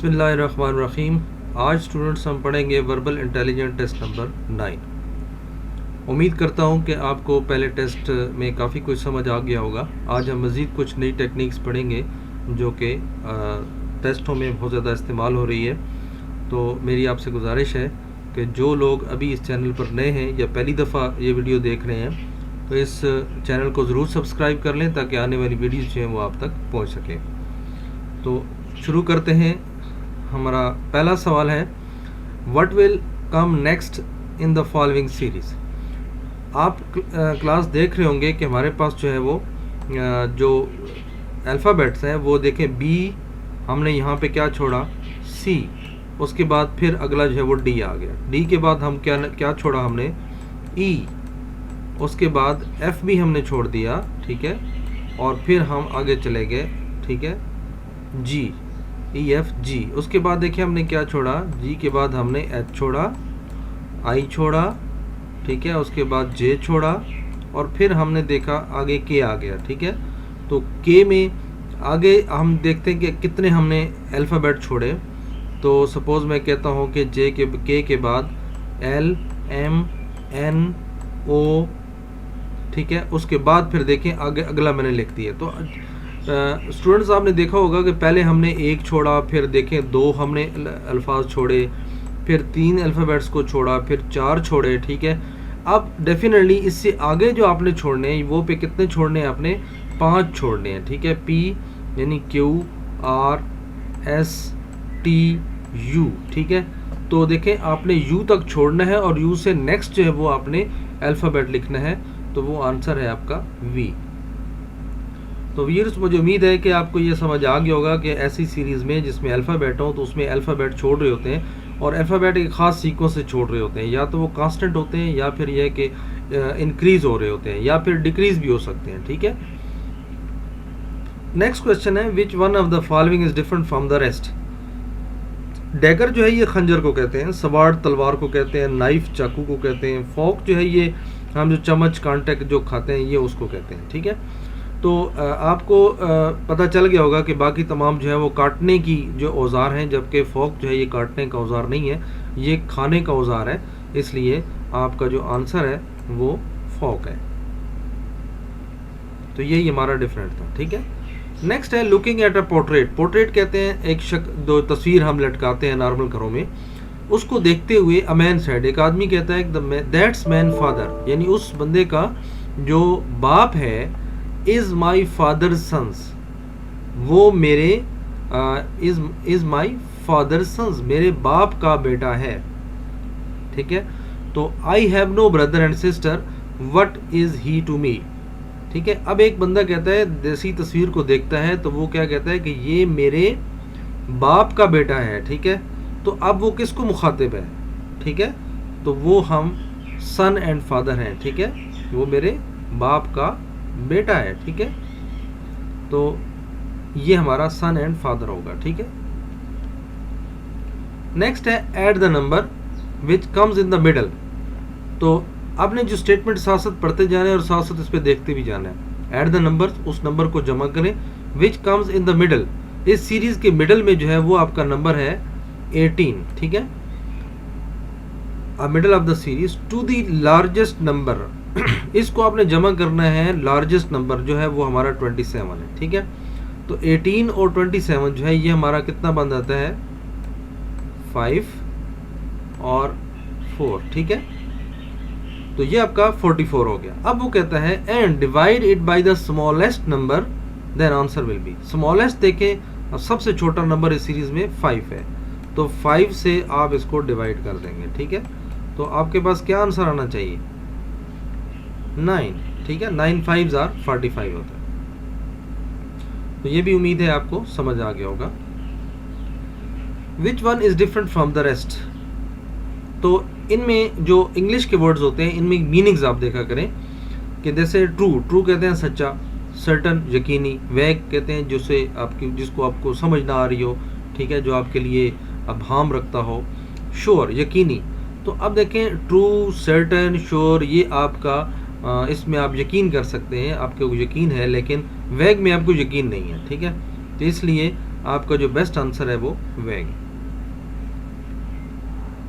बिस्मिल्लाहिर्रहमानिर्रहीम। आज स्टूडेंट्स हम पढ़ेंगे वर्बल इंटेलिजेंस टेस्ट नंबर 9। उम्मीद करता हूं कि आपको पहले टेस्ट में काफ़ी कुछ समझ आ गया होगा। आज हम मज़ीद कुछ नई टेक्निक्स पढ़ेंगे जो कि टेस्टों में बहुत ज़्यादा इस्तेमाल हो रही है। तो मेरी आपसे गुजारिश है कि जो लोग अभी इस चैनल पर नए हैं या पहली दफ़ा ये वीडियो देख रहे हैं तो इस चैनल को ज़रूर सब्सक्राइब कर लें ताकि आने वाली वीडियोज़ जो हैं वो आप तक पहुँच सकें। तो शुरू करते हैं। हमारा पहला सवाल है, what will come next in the following series. आप क्लास देख रहे होंगे कि हमारे पास जो है वो जो अल्फ़ाबेट्स हैं वो देखें, बी हमने यहाँ पे क्या छोड़ा, सी, उसके बाद फिर अगला जो है वो डी आ गया। डी के बाद हम क्या छोड़ा हमने, ई, उसके बाद एफ भी हमने छोड़ दिया, ठीक है, और फिर हम आगे चले गए, ठीक है, जी, ई एफ जी। उसके बाद देखिए हमने क्या छोड़ा, जी के बाद हमने एच छोड़ा, आई छोड़ा, ठीक है, उसके बाद जे छोड़ा और फिर हमने देखा आगे के आ गया, ठीक है। तो के में आगे हम देखते हैं कि कितने हमने अल्फ़ाबेट छोड़े। तो सपोज़ मैं कहता हूँ कि के के बाद एल, एम, एन, ओ, ठीक है, उसके बाद फिर देखें आगे अगला मैंने लिख दिया। तो स्टूडेंट्स आपने देखा होगा कि पहले हमने एक छोड़ा, फिर देखें दो हमने अल्फाज छोड़े, फिर तीन अल्फ़ाबेट्स को छोड़ा, फिर चार छोड़े, ठीक है। अब डेफिनेटली इससे आगे जो आपने छोड़ने हैं वो पे कितने छोड़ने हैं, आपने 5 छोड़ने हैं, ठीक है। पी यानी Q, R, S, T, U, ठीक है। तो देखें आपने यू तक छोड़ना है और यू से नेक्स्ट जो है वो आपने अल्फ़ाबेट लिखना है। तो वो आंसर है आपका वी। तो व्यूअर्स मुझे उम्मीद है कि आपको ये समझ आ गया होगा कि ऐसी सीरीज़ में जिसमें अल्फ़ाबेट हो तो उसमें अल्फ़ाबेट छोड़ रहे होते हैं और अल्फ़ाबेट एक ख़ास सीक्वेंस से छोड़ रहे होते हैं। या तो वो कांस्टेंट होते हैं या फिर यह कि इंक्रीज़ हो रहे होते हैं या फिर डिक्रीज़ भी हो सकते हैं, ठीक है। नेक्स्ट क्वेश्चन है, which one of the following is different from the rest. Dagger जो है ये खंजर को कहते हैं, सवाड़ तलवार को कहते हैं, नाइफ चाकू को कहते हैं, फोक जो है ये हम जो चम्मच कांटे जो खाते हैं ये उसको कहते हैं, ठीक है। तो आपको पता चल गया होगा कि बाकी तमाम जो है वो काटने की जो औज़ार हैं, जबकि फोक जो है ये काटने का औज़ार नहीं है, ये खाने का औज़ार है। इसलिए आपका जो आंसर है वो फोक है। तो यही हमारा डिफरेंट था, ठीक है। नेक्स्ट है, looking at a portrait. Portrait कहते हैं एक दो तस्वीर हम लटकाते हैं नॉर्मल घरों में, उसको देखते हुए अ मैन सेड, एक आदमी कहता है दैट्स मैन फादर, यानी उस बंदे का जो बाप है, इज़ माई फादर सन्स, वो मेरे इज़ माई फादर सन्स, मेरे बाप का बेटा है, ठीक है। तो I have no brother and sister, what is he to me, ठीक है। अब एक बंदा कहता है, देसी तस्वीर को देखता है तो वो क्या कहता है कि ये मेरे बाप का बेटा है, ठीक है। तो अब वो किसको मुखातिब है, ठीक है, तो वो हम सन एंड फादर हैं, ठीक है, वो मेरे बाप का बेटा है, ठीक है। तो ये हमारा सन एंड फादर होगा, ठीक है। नेक्स्ट है, add the number which comes in the middle. तो आपने जो स्टेटमेंट साथ साथ पढ़ते जाना है और साथ साथ इस पे देखते भी जाना है। ऐड द नंबर, उस नंबर को जमा करें, which comes in the middle, इस सीरीज के मिडल में जो है वो आपका नंबर है 18, ठीक है। Middle of the series to the largest number, इसको आपने जमा करना है, लार्जेस्ट नंबर जो है वो हमारा 27 है, ठीक है। तो 18 और 27 जो है ये हमारा कितना बन जाता है, 5 और 4, ठीक है। तो ये आपका 44 हो गया। अब वो कहता है, and divide it by the smallest number, then answer will be. Smallest देखें, अब सबसे छोटा नंबर इस सीरीज में 5 है, तो 5 से आप इसको डिवाइड कर देंगे, ठीक है। तो आपके पास क्या आंसर आना चाहिए, 9, ठीक है। 9 5s आर 45 होता है। तो ये भी उम्मीद है आपको समझ आ गया होगा। Which one is different from the rest. तो इनमें जो इंग्लिश के वर्ड्स होते हैं इनमें मीनिंग्स आप देखा करें कि जैसे ट्रू, ट्रू कहते हैं सच्चा, सर्टन यकीनी, वैग कहते हैं जिसको आपको समझ ना आ रही हो, ठीक है, जो आपके लिए अभाम रखता हो, श्योर यकीनी। तो अब देखें ट्रू, सर्टन, श्योर, ये आपका इसमें आप यकीन कर सकते हैं, आपको यकीन है, लेकिन वैग में आपको यकीन नहीं है, ठीक है। तो इसलिए आपका जो बेस्ट आंसर है वो वेग।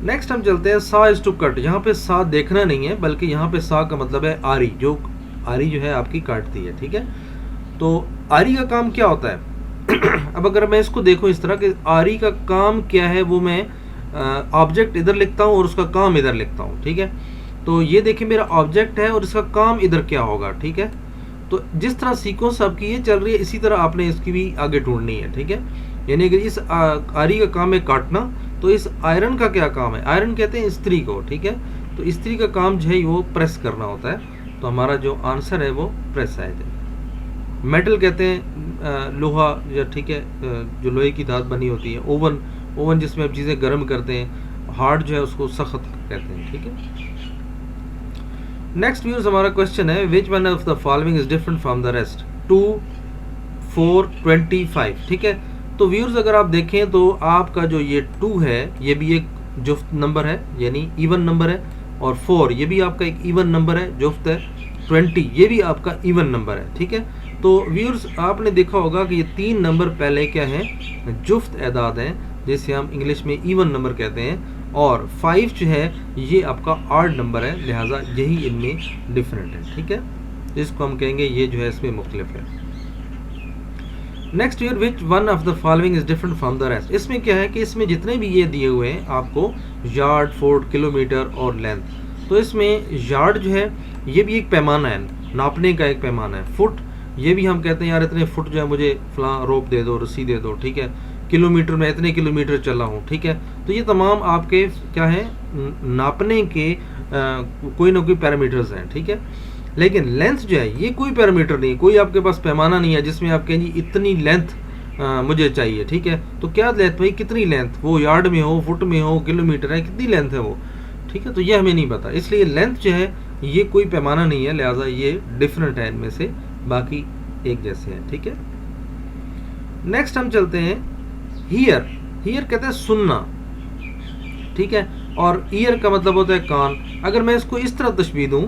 नेक्स्ट हम चलते हैं सा इज टू कट। यहाँ पे सा देखना नहीं है, बल्कि यहाँ पे सा का मतलब है आरी, जो आरी जो है आपकी काटती है, ठीक है। तो आरी का काम क्या होता है? अब अगर मैं इसको देखूं इस तरह कि आरी का काम क्या है, वो मैं ऑब्जेक्ट इधर लिखता हूँ और उसका काम इधर लिखता हूँ, ठीक है। तो ये देखिए मेरा ऑब्जेक्ट है और इसका काम इधर क्या होगा, ठीक है। तो जिस तरह सीक्वेंस आपकी ये चल रही है, इसी तरह आपने इसकी भी आगे ढूंढनी है, ठीक है। यानी कि इस आरी का काम है काटना, तो इस आयरन का क्या काम है? आयरन कहते हैं इस्त्री को, ठीक है। तो इस्त्री का काम जो है वो प्रेस करना होता है। तो हमारा जो आंसर है वो प्रेस आएगा। मेटल कहते हैं लोहा, या ठीक है, जो लोहे की धात बनी होती है। ओवन, ओवन जिसमें आप चीज़ें गर्म करते हैं। हार्ड जो है उसको सख्त कहते हैं, ठीक है। नेक्स्ट व्यूअर्स हमारा क्वेश्चन है which one of the following is different from the rest? 2, 4, 25, ठीक है। तो व्यूअर्स अगर आप देखें तो आपका जो ये 2 है ये भी एक जुफ्त नंबर है, यानी इवन नंबर है। और 4 ये भी आपका एक इवन नंबर है, जुफ्त है। 20 ये भी आपका इवन नंबर है, ठीक है। तो व्यूअर्स आपने देखा होगा कि ये 3 नंबर पहले क्या हैं? जुफ्त एदाद हैं, जिसे हम इंग्लिश में इवन नंबर कहते हैं। और 5 जो है ये आपका ऑड नंबर है, लिहाजा यही इनमें डिफरेंट है, ठीक है। जिसको हम कहेंगे ये जो है इसमें मुख्तलिफ है। Next year which one of the following is different from the rest? इसमें क्या है कि इसमें जितने भी ये दिए हुए हैं आपको यार्ड, फुट, किलोमीटर और लेंथ, तो इसमें यार्ड जो है ये भी एक पैमाना है, नापने का एक पैमाना है। फुट ये भी हम कहते हैं यार इतने फुट जो है मुझे फलां रोप दे दो, रस्सी दे दो, ठीक है। किलोमीटर में इतने किलोमीटर चला हूँ, ठीक है। तो ये तमाम आपके क्या है, नापने के कोई ना कोई पैरामीटर्स हैं, ठीक है। लेकिन लेंथ जो है ये कोई पैरामीटर नहीं, कोई आपके पास पैमाना नहीं है जिसमें आप कहेंगे इतनी लेंथ मुझे चाहिए, ठीक है। तो क्या लेंथ भाई, कितनी लेंथ, वो यार्ड में हो, फुट में हो, किलोमीटर है, कितनी लेंथ है वो, ठीक है। तो ये हमें नहीं पता, इसलिए लेंथ जो है ये कोई पैमाना नहीं है, लिहाजा ये डिफरेंट है इनमें से, बाकी एक जैसे हैं, ठीक है। नेक्स्ट हम चलते हैं हियर। हियर कहते हैं सुनना, ठीक है। और ईयर का मतलब होता है कान। अगर मैं इसको इस तरह तशबीह दूं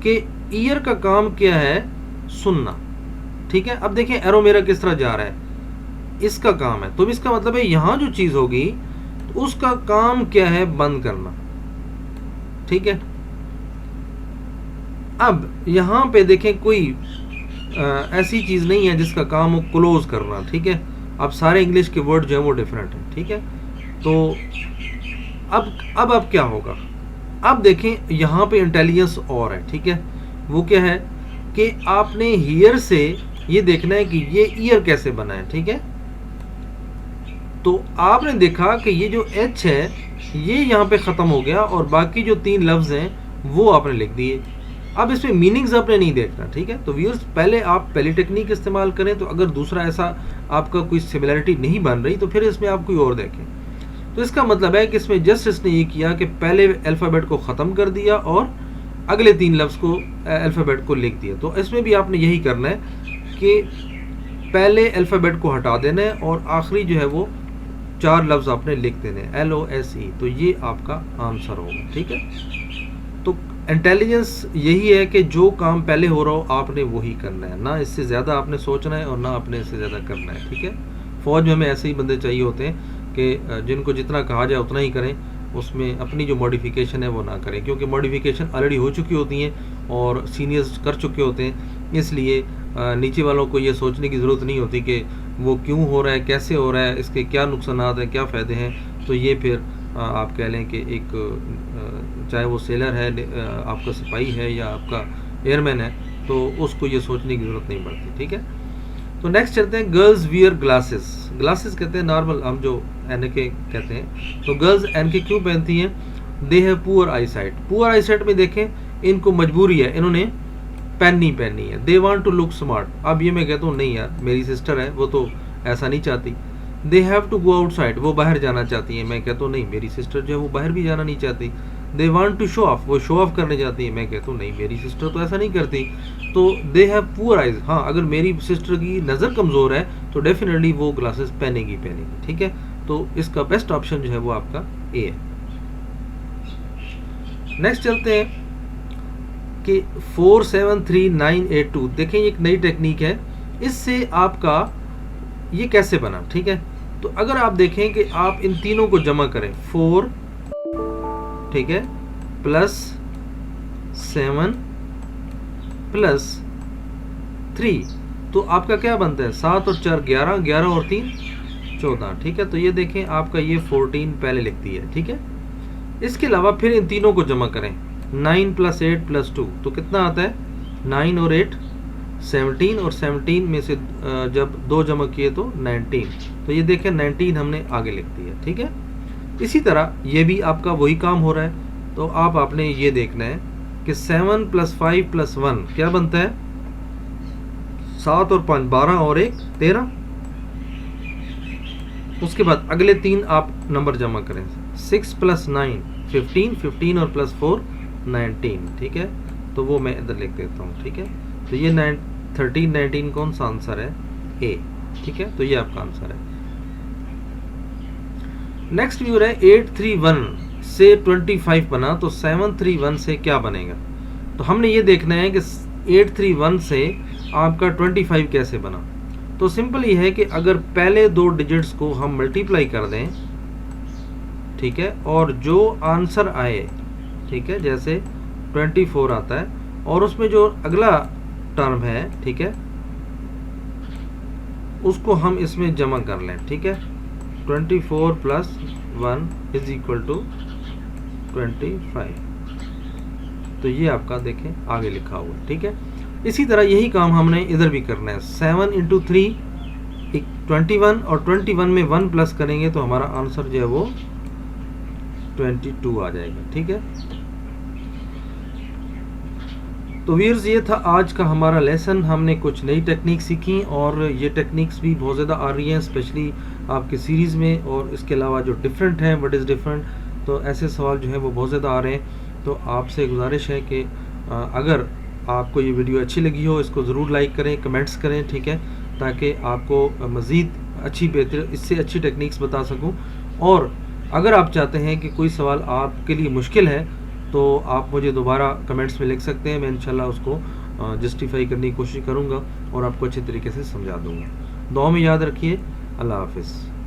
कि ईयर का काम क्या है? सुनना, ठीक है। अब देखें एरो मेरा किस तरह जा रहा है, इसका काम है, तो इसका मतलब है यहां जो चीज होगी तो उसका काम क्या है? बंद करना, ठीक है। अब यहां पे देखें कोई ऐसी चीज नहीं है जिसका काम हो क्लोज करना, ठीक है। अब सारे इंग्लिश के वर्ड जो है वो डिफरेंट है, ठीक है। तो अब क्या होगा? अब देखें यहाँ पे इंटेलिजेंस और है, ठीक है। वो क्या है कि आपने हियर से ये देखना है कि ये ईयर कैसे बना है, ठीक है। तो आपने देखा कि ये जो एच है ये यहाँ पे ख़त्म हो गया और बाकी जो 3 लफ्ज़ हैं वो आपने लिख दिए। अब इसमें मीनिंग्स आपने नहीं देखना, ठीक है। तो व्यूअर्स पहले आप पहली टेक्निक इस्तेमाल करें, तो अगर दूसरा ऐसा आपका कोई सिमिलरिटी नहीं बन रही तो फिर इसमें आप कोई और देखें। तो इसका मतलब है कि इसमें जस्ट इसने ये किया कि पहले अल्फ़ाबेट को ख़त्म कर दिया और अगले 3 लफ्ज़ को अल्फ़ाबेट को लिख दिया। तो इसमें भी आपने यही करना है कि पहले अल्फ़ाबेट को हटा देना है और आखिरी जो है वो 4 लफ्ज़ आपने लिख देने, LOSE। तो ये आपका आंसर होगा, ठीक है। तो इंटेलिजेंस यही है कि जो काम पहले हो रहा हो आपने वही करना है, ना इससे ज़्यादा आपने सोचना है और ना आपने इससे ज़्यादा करना है, ठीक है। फ़ौज में हमें ऐसे ही बंदे चाहिए होते हैं कि जिनको जितना कहा जाए उतना ही करें, उसमें अपनी जो मॉडिफिकेशन है वो ना करें, क्योंकि मॉडिफिकेशन ऑलरेडी हो चुकी होती हैं और सीनियर्स कर चुके होते हैं। इसलिए नीचे वालों को ये सोचने की ज़रूरत नहीं होती कि वो क्यों हो रहा है, कैसे हो रहा है, इसके क्या नुकसानात हैं, क्या फ़ायदे हैं। तो ये फिर आप कह लें कि एक चाहे वो सेलर है, आपका सिपाही है या आपका एयरमैन है, तो उसको ये सोचने की ज़रूरत नहीं पड़ती, ठीक है। तो नेक्स्ट चलते हैं गर्ल्स वियर ग्लासेस। ग्लासेस कहते हैं नॉर्मल हम जो एनके कहते हैं, तो गर्ल्स एनके क्यों पहनती हैं? They have poor eye sight. Poor eye sight में देखें इनको मजबूरी है, इन्होंने पेन पहननी है। They want to look smart. अब ये मैं कहता हूँ नहीं यार, मेरी सिस्टर है वो तो ऐसा नहीं चाहती। They have to go outside, वो बाहर जाना चाहती है। मैं कहता हूँ नहीं, मेरी सिस्टर जो है वो बाहर भी जाना नहीं चाहती। They want to show off, वो शो ऑफ करने जाती है। मैं कहता हूँ नहीं, मेरी सिस्टर तो ऐसा नहीं करती। तो दे हैव पुअर आइज। हाँ, अगर मेरी सिस्टर की नज़र कमज़ोर है तो डेफिनेटली वो ग्लासेस पहनेगी, ठीक है। तो इसका बेस्ट ऑप्शन जो है वो आपका ए है। नेक्स्ट चलते हैं कि 473982। देखें एक नई टेक्निक है, इससे आपका ये कैसे बना, ठीक है। तो अगर आप देखें कि आप इन तीनों को जमा करें, 4, ठीक है, प्लस 7 प्लस 3, तो आपका क्या बनता है, 7 और 4 11, 11 और 3 14, ठीक है। तो ये देखें आपका ये 14 पहले लिखती है, ठीक है। इसके अलावा फिर इन तीनों को जमा करें, 9 प्लस 8 प्लस 2, तो कितना आता है, 9 और 8 17, और 17 में से जब 2 जमा किए तो 19, तो ये देखें 19 हमने आगे लिख दिया, ठीक है। इसी तरह ये भी आपका वही काम हो रहा है। तो आपने ये देखना है कि 7 प्लस 5 प्लस 1 क्या बनता है, 7 और 5 12 और 1 13। उसके बाद अगले 3 आप नंबर जमा करें, 6 प्लस 9 15, 15 और प्लस 4 19, ठीक है। तो वो मैं इधर लिख देता हूँ, ठीक है। तो ये 13 19 कौन सा आंसर है, ए, ठीक है। तो ये आपका आंसर है। नेक्स्ट व्यूर है 831 से 25 बना, तो 731 से क्या बनेगा। तो हमने ये देखना है कि 831 से आपका 25 कैसे बना। तो सिंपल ये है कि अगर पहले 2 डिजिट्स को हम मल्टीप्लाई कर दें, ठीक है, और जो आंसर आए, ठीक है, जैसे 24 आता है और उसमें जो अगला टर्म है, ठीक है, उसको हम इसमें जमा कर लें, ठीक है। 24 प्लस 1 इज इक्वल टू 25। तो ये आपका देखें आगे लिखा हुआ है, ठीक है। इसी तरह यही काम हमने इधर भी करना है, 7 इंटू 3 21, और 21 में 1 प्लस करेंगे तो हमारा आंसर जो है वो 22 आ जाएगा, ठीक है। तो व्यूअर्स ये था आज का हमारा लेसन। हमने कुछ नई टेक्निक सीखी और ये टेक्निक्स भी बहुत ज़्यादा आ रही हैं, स्पेशली आपके सीरीज़ में, और इसके अलावा जो डिफरेंट है, व्हाट इज़ डिफरेंट, तो ऐसे सवाल जो है वो बहुत ज़्यादा आ रहे हैं। तो आपसे गुजारिश है कि अगर आपको ये वीडियो अच्छी लगी हो, इसको ज़रूर लाइक करें, कमेंट्स करें, ठीक है, ताकि आपको मज़ीद अच्छी बेहतर इससे अच्छी टेक्निक्स बता सकूं। और अगर आप चाहते हैं कि कोई सवाल आपके लिए मुश्किल है तो आप मुझे दोबारा कमेंट्स में लिख सकते हैं, मैं इंशाल्लाह उसको जस्टिफाई करने की कोशिश करूँगा और आपको अच्छे तरीके से समझा दूँगा। दुआ में याद रखिए। अल्लाह हाफ़िज़।